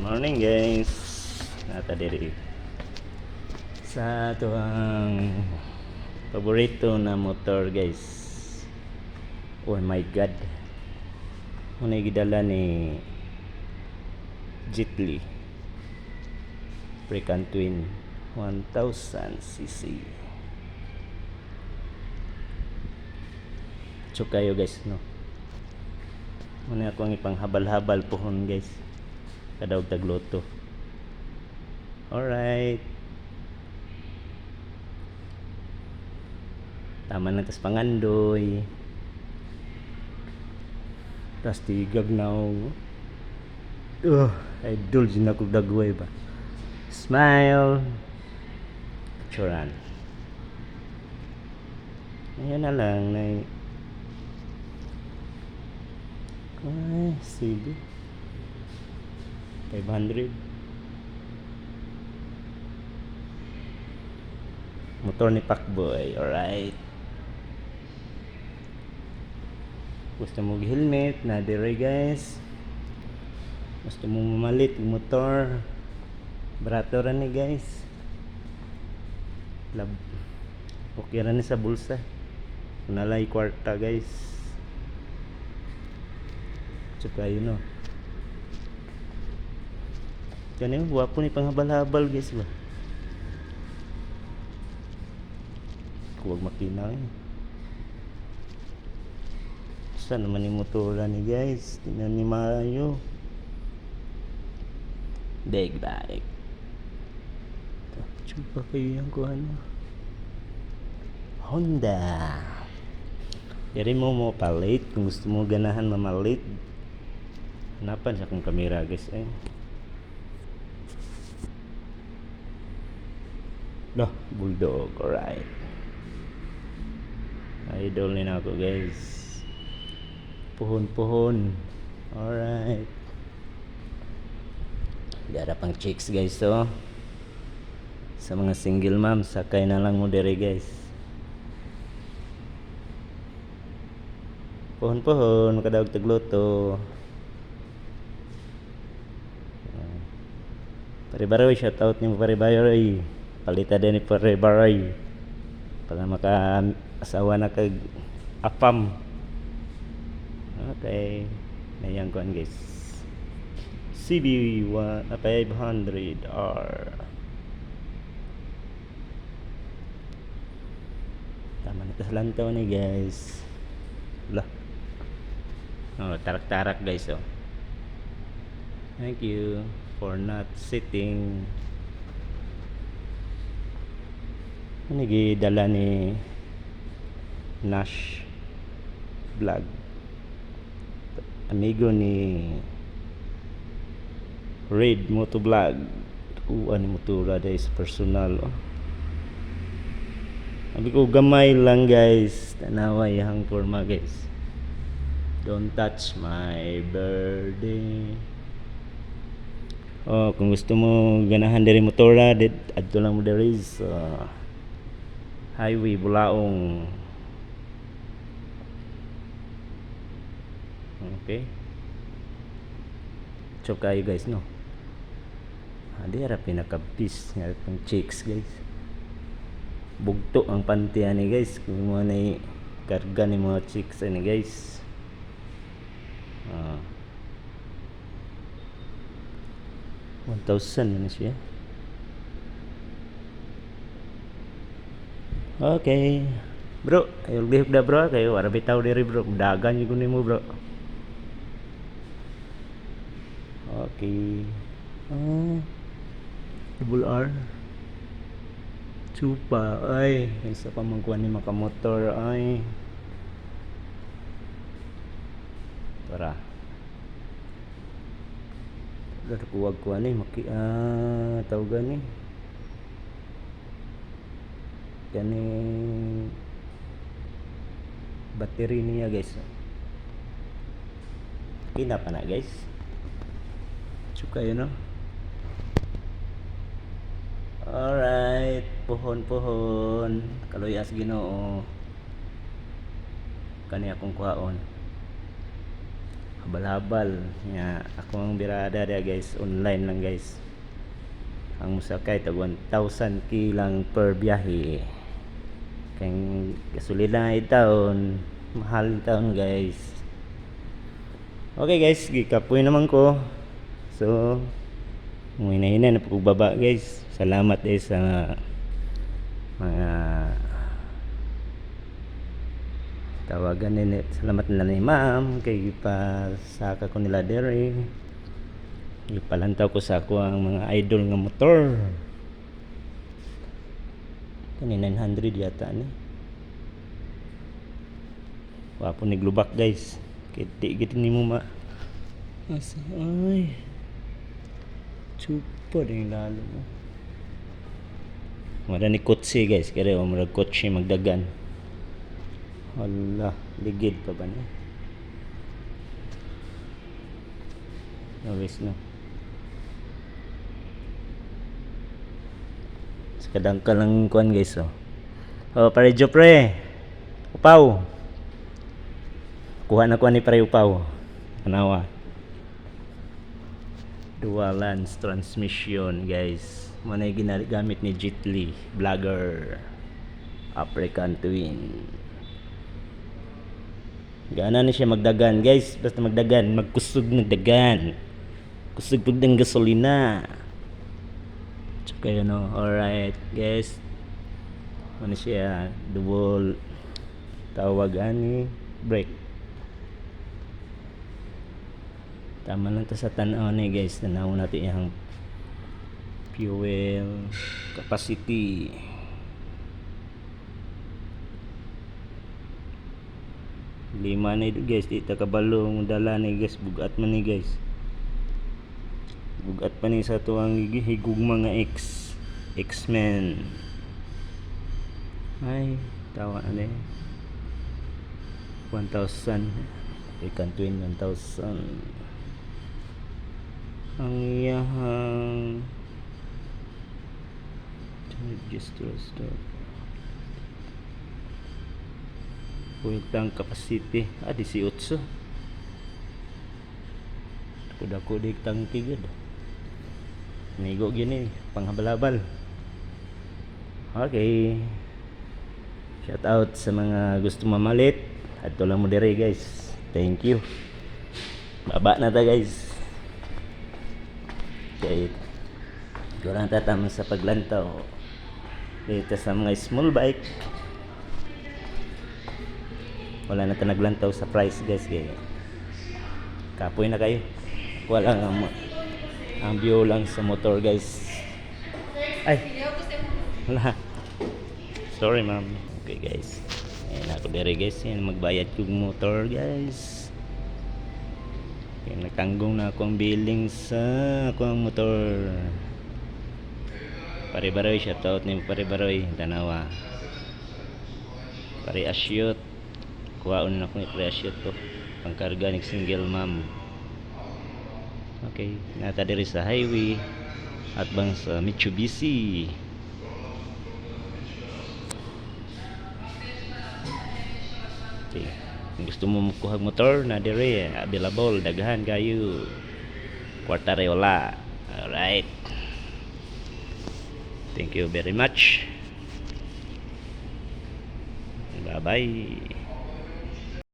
Morning guys. Nata diri sa tuang paborito na motor guys. Oh my god. Muna gidala ni Jitli Frecan Twin 1000cc. So kayo guys no. Muna ako ang ipanghabal-habal pohon guys. Kadaog tagloto. Alright. Tama na tas pangandoy. Tas tigag now. Idol din ako dagway ba. Smile. Picturean. Ayan na lang na ay, sige. 500 motor ni Pacboy. Alright, gusto mo helmet na dire guys, gusto mo mamalit motor barato ra ni guys. Okay ra ni sa bulsa nalay kwarta guys. Tsaka yun no, ganyan guwapo ni panghabal-habal guys ba. Huwag makina eh. Saan naman yung motora ni guys? Tingnan ni Mayo. Big bike. Chupa kayo yung kuha na Honda. Dari mo palit kung gusto mo ganahan mamalit. Hanapan siya kung kamera guys eh. Noh, bulldog. Alright, idol ni na ako guys. Puhon. Alright, gara pang chicks guys so. Sa mga single mom, sakay na lang mo dire guys. Puhon kadaog tagluto. Pare-baroy, shout out ni Pare-baroy. Palita din ni Pare-baroy para maka-asawa na kag apam. Okay, nayang kuan guys. CB 500R. Tama na tas lantaw ni guys. Lah. Oh, tarak-tarak guys oh. Thank you for not sitting. Ano gidala ni Nash Vlog, amigo ni Raid Moto Vlog. Ano motora guys, personal oh. Sabi ko gamay lang guys, tanaway hang forma guys. Don't touch my birdie. Oh, kung gusto mo ganahan diri motora, adto lang mo diri sa Highway Bulaong. Okay, chok kayo guys no. Adi ra pinaka-bis nga pang chicks guys. Bugto ang pantiyan ni guys kung mo na karga ni mga chicks ni guys. 1,000 na siya. Okay bro, ayaw lihog na bro kayo wala bitaw diri bro, dagan yung kunin mo bro. Okay, double R chupa ay isa pa mangkuhan ni makamotor ay para kuwag kuha ni tawagan ni kaning battery niya guys. Kina pa na guys, suka yun no. Alright, pohon kaluyas Ginoo kani akong kuhaon habal-habal nya ako ang birada dia guys, online lang guys. Ang musakay tag 1,000 lang per biyahe. Kaya gasolina ay taon, mahal taon guys. Okay guys, gikapoy naman ko. So, hinahinay na pagbaba guys. Salamat guys sa mga tawagan nila. Salamat nila ni ma'am kay ipasaka ko nila dere. Ipalantaw ko sa ako ang mga idol nga motor. Kani 900 yata ni. Wapo ni glubak guys. Kiti giti ni mo ma. Asa ay. Chupa din lalo mo. Mada ni kotse guys, kaya murag kotse magdagan. Hala, ligid pa ba ni? Always no. Kadang ka lang kuan guys oh. Oh, pare jo pre. Upaw. Kuha na kuan ni pare upaw. Anawa. Dual lance transmission guys. Manay ginagamit ni Jitli, vlogger. African Twin. Gana na siya magdagan guys. Basta magdagan, magkusog ng dagan. Kusog pud ng gasolina. Kaya no, alright guys. Ano siya, dual tawag ani brake. Tama lang to sa tanaw ni guys. Tanaw natin yung fuel capacity. Lima na ito guys. Dito kabalong dala ni guys. Bugat man ni guys. Bugat pa ni sa tuwang higugma nga X-Men. Ay, tawa na 1,000. African Twin 1,000. Ang iyahang register stop. Fuel tank capacity 18. Dako di tangki gud. Nigo gini panghabal-habal. Okay. Shout out sa mga gusto mamalit. Adto lang mo dire guys. Thank you. Baba na ta guys. Okay. Kurang tatama sa paglantaw. Dito sa mga small bike. Wala na ta naglantaw sa price guys. Kaya kapoy na kayo. Wala ang view lang sa motor guys. Ay wala, sorry ma'am. Okay guys, ayan ako dire guys. Yan magbayad yung motor guys. Kaya nagtanggong na ako ang billing sa ako ang motor. Pare-baroy, shoutout ni Pare-baroy Tanawa. Pare asyot, kuhaon na ako ni Pare asyot to pangkarga ni single ma'am. Okay, nata diri sa highway at bang sa Mitsubishi. Okay, kung gusto mo makuha motor na diri available, daghan kayo. Quartareola. Alright. Thank you very much. Bye bye.